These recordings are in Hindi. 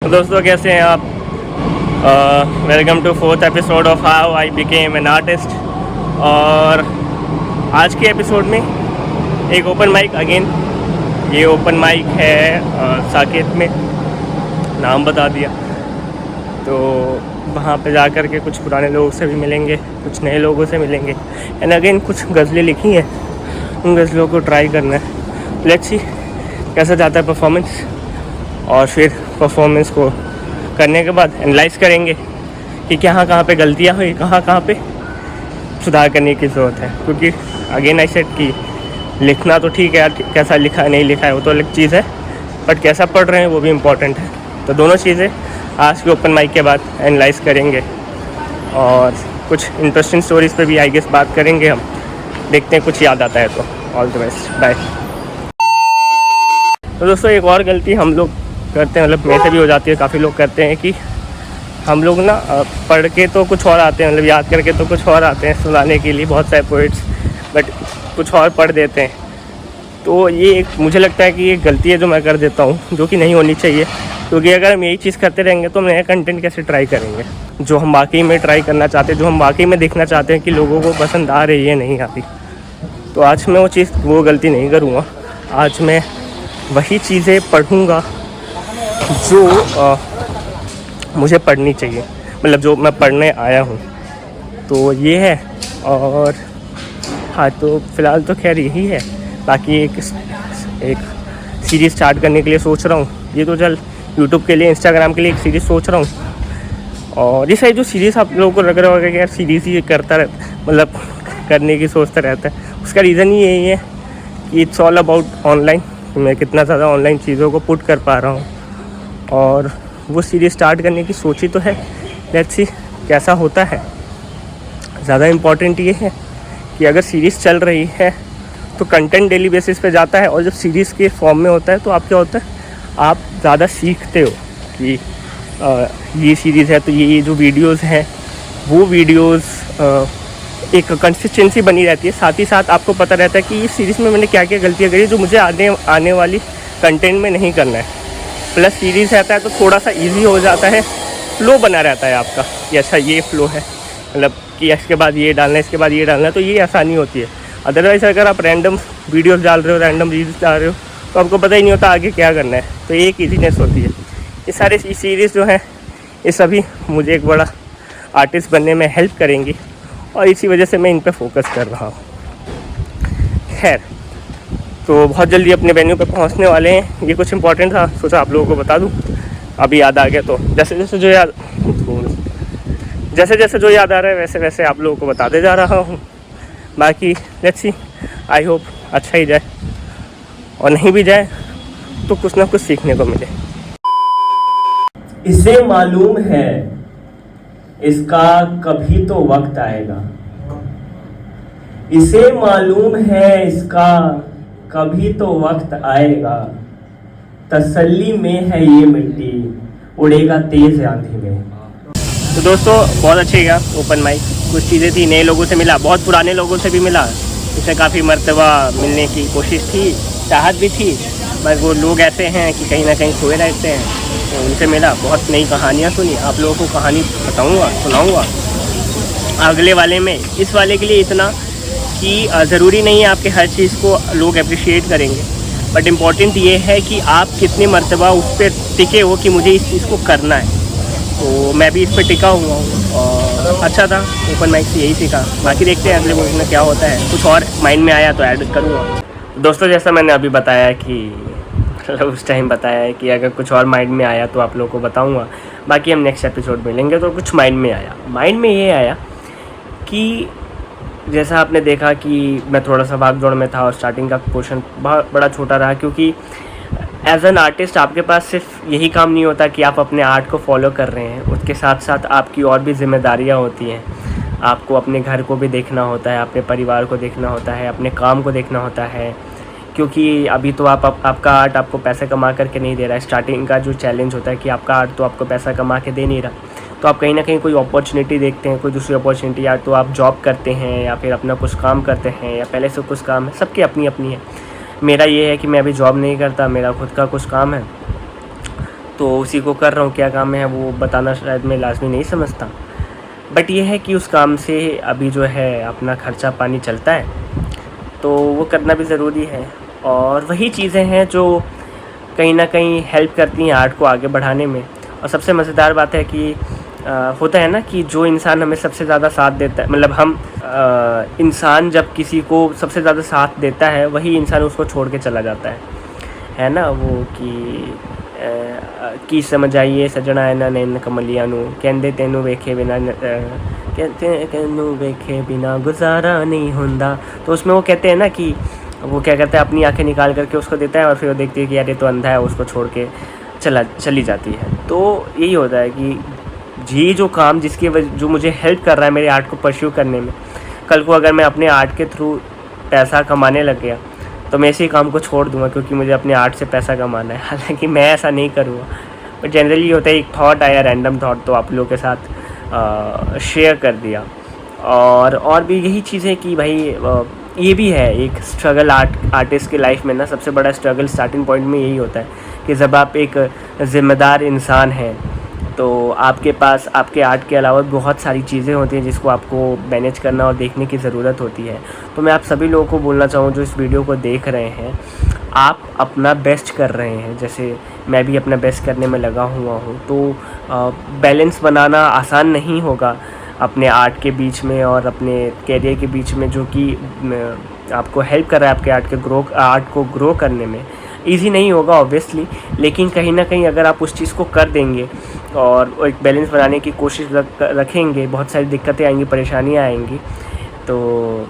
तो दोस्तों कैसे हैं आप? Welcome to 4th episode of how I became an artist. और आज के एपिसोड में एक ओपन माइक अगेन। ये ओपन माइक है साकेत में, नाम बता दिया। तो वहाँ पे जा कर के कुछ पुराने लोगों से भी मिलेंगे, कुछ नए लोगों से मिलेंगे एंड अगेन कुछ गज़लें लिखी हैं, उन गज़लों को ट्राई करना है। लेट्स सी कैसा जाता है परफॉर्मेंस, और फिर परफॉर्मेंस को करने के बाद एनालाइज़ करेंगे कि कहाँ पे गलतियाँ हुई, कहाँ पे सुधार करने की ज़रूरत है। क्योंकि अगेन आई सेड कि लिखना तो ठीक है यार, कैसा लिखा है नहीं लिखा है वो तो अलग चीज़ है, बट कैसा पढ़ रहे हैं वो भी इम्पॉर्टेंट है। तो दोनों चीज़ें आज के ओपन माइक के बाद एनालाइज़ करेंगे और कुछ इंटरेस्टिंग स्टोरीज़ पे भी आई गेस बात करेंगे हम। देखते हैं कुछ याद आता है तो। All the best, bye. तो दोस्तों एक और गलती हम लोग करते हैं, मतलब मेरे से भी हो जाती है, काफ़ी लोग करते हैं कि हम लोग ना पढ़ के तो कुछ और आते हैं, मतलब याद करके तो कुछ और आते हैं सुनाने के लिए बहुत सारे पोइट्स, बट कुछ और पढ़ देते हैं। तो ये एक मुझे लगता है कि ये गलती है जो मैं कर देता हूँ, जो कि नहीं होनी चाहिए। क्योंकि अगर हम यही चीज़ करते रहेंगे तो हम नया कंटेंट कैसे ट्राई करेंगे, जो हम वाकई में ट्राई करना चाहते हैं, जो हम वाकई में देखना चाहते हैं कि लोगों को पसंद आ रही है नहीं आती। तो आज मैं वो गलती नहीं करूँगा। आज मैं वही चीज़ें पढ़ूँगा जो मुझे पढ़नी चाहिए, मतलब जो मैं पढ़ने आया हूँ। तो ये है। और हाँ, तो फ़िलहाल तो खैर यही है। बाकी एक सीरीज़ स्टार्ट करने के लिए सोच रहा हूँ। ये तो चल यूट्यूब के लिए, इंस्टाग्राम के लिए एक सीरीज़ सोच रहा हूँ। और ये सारी जो सीरीज़ आप लोगों को लग रहा होगा कि यार सीरीज़ ही करता रहता, मतलब करने की सोचता रहता है, उसका रीज़न ही यही है कि इट्स ऑल अबाउट ऑनलाइन। मैं कितना ज़्यादा ऑनलाइन चीज़ों को पुट कर पा रहा हूँ, और वो सीरीज़ स्टार्ट करने की सोची तो है। लेट्स सी कैसा होता है। ज़्यादा इम्पॉर्टेंट ये है कि अगर सीरीज़ चल रही है तो कंटेंट डेली बेसिस पे जाता है, और जब सीरीज़ के फॉर्म में होता है तो आप क्या होता है, आप ज़्यादा सीखते हो कि ये सीरीज़ है तो ये जो वीडियोज़ हैं वो वीडियोज़ एक कंसिस्टेंसी बनी रहती है। साथ ही साथ आपको पता रहता है कि इस सीरीज़ में मैंने क्या क्या गलतियाँ करी जो मुझे आने वाली कंटेंट में नहीं करना है। प्लस सीरीज़ रहता है तो थोड़ा सा इजी हो जाता है, फ्लो बना रहता है आपका कि अच्छा ये फ्लो है, मतलब कि इसके बाद ये डालना है, इसके बाद ये डालना है, तो ये आसानी होती है। अदरवाइज़ अगर आप रैंडम वीडियोस डाल रहे हो, रैंडम रील्स डाल रहे हो, तो आपको पता ही नहीं होता आगे क्या करना है। तो ये एक ईजीनेस होती है। ये सारे सीरीज़ जो हैं ये सभी मुझे एक बड़ा आर्टिस्ट बनने में हेल्प करेंगी, और इसी वजह से मैं इन पर फोकस कर रहा हूँ। खैर, तो बहुत जल्दी अपने वेन्यू पे पहुंचने वाले हैं। ये कुछ इंपॉर्टेंट था, सोचा आप लोगों को बता दूं। अभी याद आ गया तो जैसे जैसे जो याद आ रहा है वैसे वैसे आप लोगों को बताते जा रहा हूं। बाकी लेट्स सी, आई होप अच्छा ही जाए, और नहीं भी जाए तो कुछ ना कुछ सीखने को मिले। इसे मालूम है इसका कभी तो वक्त आएगा, इसे मालूम है इसका कभी तो वक्त आएगा, तसल्ली में है ये मिट्टी उड़ेगा तेज आंधी में। तो दोस्तों बहुत अच्छी गया ओपन माइक। कुछ चीज़ें थी, नए लोगों से मिला, बहुत पुराने लोगों से भी मिला। इससे काफ़ी मर्तबा मिलने की कोशिश थी, चाहत भी थी, पर वो लोग ऐसे हैं कि कहीं ना कहीं खोए रहते हैं। तो उनसे मिला, बहुत नई कहानियाँ सुनी। आप लोगों को कहानी बताऊँगा, सुनाऊँगा अगले वाले में। इस वाले के लिए इतना कि ज़रूरी नहीं है आपके हर चीज़ को लोग अप्रिशिएट करेंगे, बट इम्पॉर्टेंट ये है कि आप कितनी मर्तबा उस पर टिके हो कि मुझे इस चीज़ को करना है। तो मैं भी इस पर टिका हुआ हूँ, और अच्छा था ओपन माइक से, यही सीखा। बाकी देखते हैं अगले मूवी में क्या होता है, कुछ और माइंड में आया तो ऐड करूँगा। दोस्तों जैसा मैंने अभी बताया कि मतलब उस टाइम बताया है कि अगर कुछ और माइंड में आया तो आप लोगों को बताऊँगा। बाकी हम नेक्स्ट एपिसोड मिलेंगे। तो कुछ माइंड में ये आया कि जैसा आपने देखा कि मैं थोड़ा सा भाग दौड़ में था, और स्टार्टिंग का पोर्शन बहुत बड़ा छोटा रहा, क्योंकि एज एन आर्टिस्ट आपके पास सिर्फ यही काम नहीं होता कि आप अपने आर्ट को फॉलो कर रहे हैं, उसके साथ साथ आपकी और भी जिम्मेदारियां होती हैं। आपको अपने घर को भी देखना होता है, अपने परिवार को देखना होता है, अपने काम को देखना होता है, क्योंकि अभी तो आपका आर्ट आपको पैसा कमा करके नहीं दे रहा है। स्टार्टिंग का जो चैलेंज होता है कि आपका आर्ट तो आपको पैसा कमा के दे नहीं रहा, तो आप कहीं ना कहीं कोई अपॉर्चुनिटी देखते हैं, कोई दूसरी अपॉर्चुनिटी, या तो आप जॉब करते हैं या फिर अपना कुछ काम करते हैं, या पहले से कुछ काम है। सबकी अपनी अपनी है। मेरा ये है कि मैं अभी जॉब नहीं करता, मेरा खुद का कुछ काम है। तो उसी को कर रहा हूँ। क्या काम है वो बताना शायद मैं लाजमी नहीं समझता, बट ये है कि उस काम से अभी जो है अपना ख़र्चा पानी चलता है, तो वो करना भी ज़रूरी है। और वही चीज़ें हैं जो कहीं ना कहीं हेल्प करती हैं आर्ट को आगे बढ़ाने में। और सबसे मज़ेदार बात है कि होता है ना कि जो इंसान हमें सबसे ज़्यादा साथ देता है, मतलब हम इंसान जब किसी को सबसे ज़्यादा साथ देता है वही इंसान उसको छोड़ के चला जाता है ना। वो कि समझ आइए सजना ना नैन कमलिया नू कहते तेनू वेखे बिना कहते तेनू वेखे बिना गुजारा नहीं होंदा। तो उसमें वो कहते हैं ना कि वो क्या करता है, अपनी आंखें निकाल करके उसको देता है और फिर वो देखती है कि यार ये तो अंधा है, उसको छोड़ के चली जाती है। तो यही होता है कि ये जो काम जो मुझे हेल्प कर रहा है मेरे आर्ट को परस्यू करने में, कल को अगर मैं अपने आर्ट के थ्रू पैसा कमाने लग गया तो मैं इसी काम को छोड़ दूंगा, क्योंकि मुझे अपने आर्ट से पैसा कमाना है। हालांकि मैं ऐसा नहीं करूँगा, बट जनरली होता है एक थॉट आया, रैंडम थॉट, तो आप लोगों के साथ शेयर कर दिया। और भी यही चीज़ है कि भाई ये भी है एक स्ट्रगल आर्टिस्ट की लाइफ में ना। सबसे बड़ा स्ट्रगल स्टार्टिंग पॉइंट में यही होता है कि जब आप एक ज़िम्मेदार इंसान हैं तो आपके पास आपके आर्ट के अलावा बहुत सारी चीज़ें होती हैं जिसको आपको मैनेज करना और देखने की ज़रूरत होती है। तो मैं आप सभी लोगों को बोलना चाहूँ जो इस वीडियो को देख रहे हैं, आप अपना बेस्ट कर रहे हैं, जैसे मैं भी अपना बेस्ट करने में लगा हुआ हूँ। तो बैलेंस बनाना आसान नहीं होगा अपने आर्ट के बीच में और अपने कैरियर के बीच में, जो कि आपको हेल्प कर रहा है आपके आर्ट को ग्रो करने में। ईज़ी नहीं होगा ऑब्वियसली, लेकिन कहीं ना कहीं अगर आप उस चीज़ को कर देंगे और एक बैलेंस बनाने की कोशिश रखेंगे, बहुत सारी दिक्कतें आएंगी, परेशानियाँ आएंगी। तो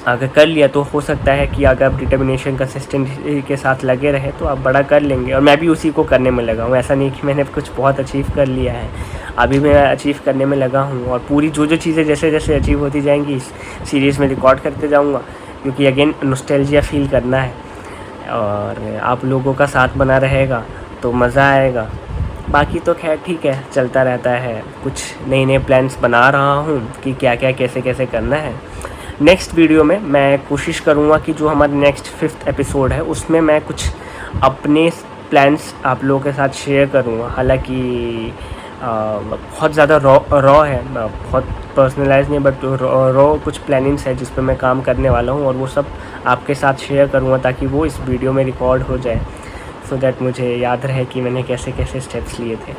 अगर कर लिया तो हो सकता है कि अगर आप डिटर्मिनेशन कंसिस्टेंसी के साथ लगे रहे तो आप बड़ा कर लेंगे। और मैं भी उसी को करने में लगा हूँ। ऐसा नहीं कि मैंने कुछ बहुत अचीव कर लिया है, अभी मैं अचीव करने में लगा हूँ। और पूरी जो चीज़ें जैसे जैसे अचीव होती जाएंगी इस सीरीज़ में रिकॉर्ड करते जाऊँगा, क्योंकि अगेन नॉस्टैल्जिया फील करना है और आप लोगों का साथ बना रहेगा तो मज़ा आएगा। बाकी तो खैर ठीक है, चलता रहता है। कुछ नए नए प्लान्स बना रहा हूँ कि क्या क्या कैसे कैसे करना है। नेक्स्ट वीडियो में मैं कोशिश करूँगा कि जो हमारा नेक्स्ट 5th एपिसोड है उसमें मैं कुछ अपने प्लान्स आप लोगों के साथ शेयर करूँगा। हालांकि बहुत ज़्यादा रॉ है, बहुत पर्सनलाइज नहीं, बट रॉ कुछ प्लानिंग्स है जिस पर मैं काम करने वाला हूँ और वो सब आपके साथ शेयर करूँगा ताकि वो इस वीडियो में रिकॉर्ड हो जाए, सो दैट मुझे याद रहे कि मैंने कैसे कैसे स्टेप्स लिए थे।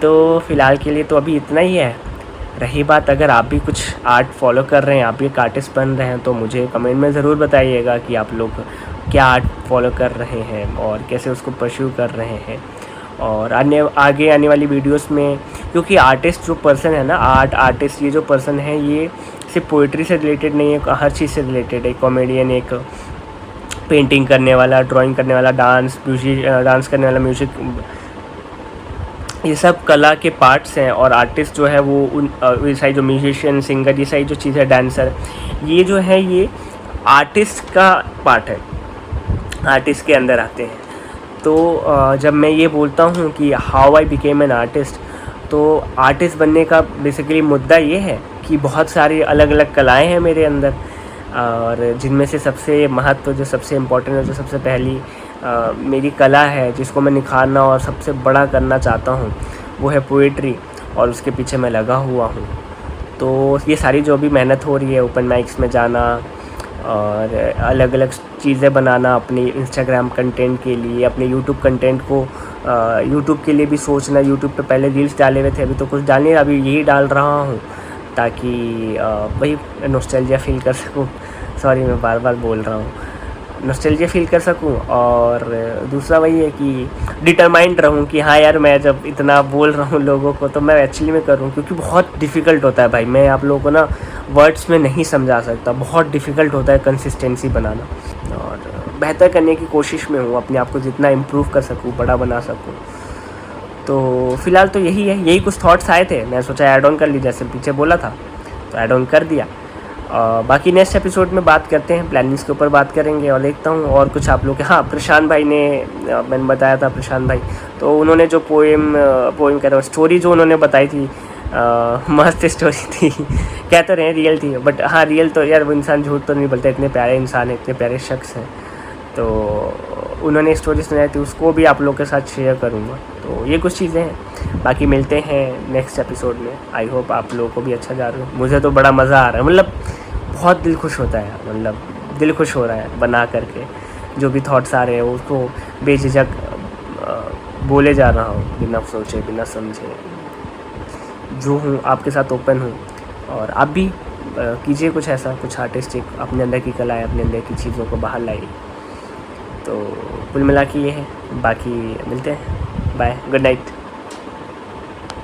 तो फ़िलहाल के लिए तो अभी इतना ही है। रही बात अगर आप भी कुछ आर्ट फॉलो कर रहे हैं, आप भी एक आर्टिस्ट बन रहे हैं, तो मुझे कमेंट में ज़रूर बताइएगा कि आप लोग क्या आर्ट फॉलो कर रहे हैं और कैसे उसको परस्यू कर रहे हैं। और आगे आने वाली वीडियोस में, क्योंकि आर्टिस्ट जो पर्सन है ना, आर्टिस्ट ये जो पर्सन है ये सिर्फ पोइट्री से रिलेटेड नहीं है, हर चीज़ से रिलेटेड है। कॉमेडियन, एक पेंटिंग करने वाला, ड्राइंग करने वाला, डांस करने वाला, म्यूज़िक, ये सब कला के पार्ट्स हैं। और आर्टिस्ट जो है वो ये सारी जो म्यूजिशियन, सिंगर, ये सारी जो चीज़ है, डांसर, ये जो है ये आर्टिस्ट का पार्ट है, आर्टिस्ट के अंदर आते हैं। तो जब मैं ये बोलता हूँ कि how I became an artist, तो आर्टिस्ट बनने का बेसिकली मुद्दा ये है कि बहुत सारी अलग अलग कलाएँ हैं मेरे अंदर, और जिनमें से सबसे महत्व, जो सबसे इम्पोर्टेंट है, जो सबसे पहली मेरी कला है जिसको मैं निखारना और सबसे बड़ा करना चाहता हूँ, वो है पोइट्री, और उसके पीछे मैं लगा हुआ हूँ। तो ये सारी जो भी मेहनत हो रही है, ओपन माइक्स में जाना और अलग अलग चीज़ें बनाना अपनी इंस्टाग्राम कंटेंट के लिए, अपने यूट्यूब कंटेंट को यूट्यूब के लिए भी सोचना। यूट्यूब पे पहले रील्स डाले हुए थे, अभी तो कुछ डालने, अभी यही डाल रहा हूँ ताकि वही नॉस्टैल्जिया फील कर सकूँ। सॉरी मैं बार बार बोल रहा हूँ, नॉस्टैल्जिया फील कर सकूं। और दूसरा वही है कि डिटरमाइंड रहूं कि हाँ यार, मैं जब इतना बोल रहा हूँ लोगों को तो मैं एक्चुअली में करूँ, क्योंकि बहुत डिफ़िकल्ट होता है भाई। मैं आप लोगों को ना वर्ड्स में नहीं समझा सकता, बहुत डिफ़िकल्ट होता है कंसिस्टेंसी बनाना। और बेहतर करने की कोशिश में हूँ, अपने आप को जितना इम्प्रूव कर सकूँ, बड़ा बना सकूँ। तो फ़िलहाल तो यही है, यही कुछ थॉट्स आए थे, मैं सोचा ऐड ऑन कर ली, जैसे पीछे बोला था तो ऐड ऑन कर दिया। बाकी नेक्स्ट एपिसोड में बात करते हैं, प्लानिंग्स के ऊपर बात करेंगे। और देखता हूँ और कुछ आप लोग के, हाँ प्रशांत भाई ने, मैंने बताया था प्रशांत भाई, तो उन्होंने जो पोएम कह रहा हूँ, स्टोरी जो उन्होंने बताई थी, मस्त स्टोरी थी। कह तो रहे रियल थी, बट हाँ रियल तो यार, वो इंसान झूठ तो नहीं बोलता, इतने प्यारे इंसान हैं, इतने प्यारे शख्स हैं। तो उन्होंने स्टोरी सुनाई थी, उसको भी आप लोग के साथ शेयर करूँगा। तो ये कुछ चीज़ें हैं, बाकी मिलते हैं नेक्स्ट एपिसोड में। आई होप आप लोगों को भी अच्छा जा रहा है, मुझे तो बड़ा मज़ा आ रहा है, मतलब बहुत दिल खुश होता है, मतलब दिल खुश हो रहा है बना करके। जो भी थॉट्स आ रहे हैं उसको बेझिझक बोले जा रहा हूँ, बिना सोचे बिना समझे। जो हूँ आपके साथ ओपन हूँ, और आप भी कीजिए कुछ ऐसा, कुछ आर्टिस्टिक, अपने अंदर की कलाएँ, अपने अंदर की चीज़ों को बाहर लाइए। तो कुल मिला के ये है, बाकी मिलते हैं, बाय, गुड नाइट।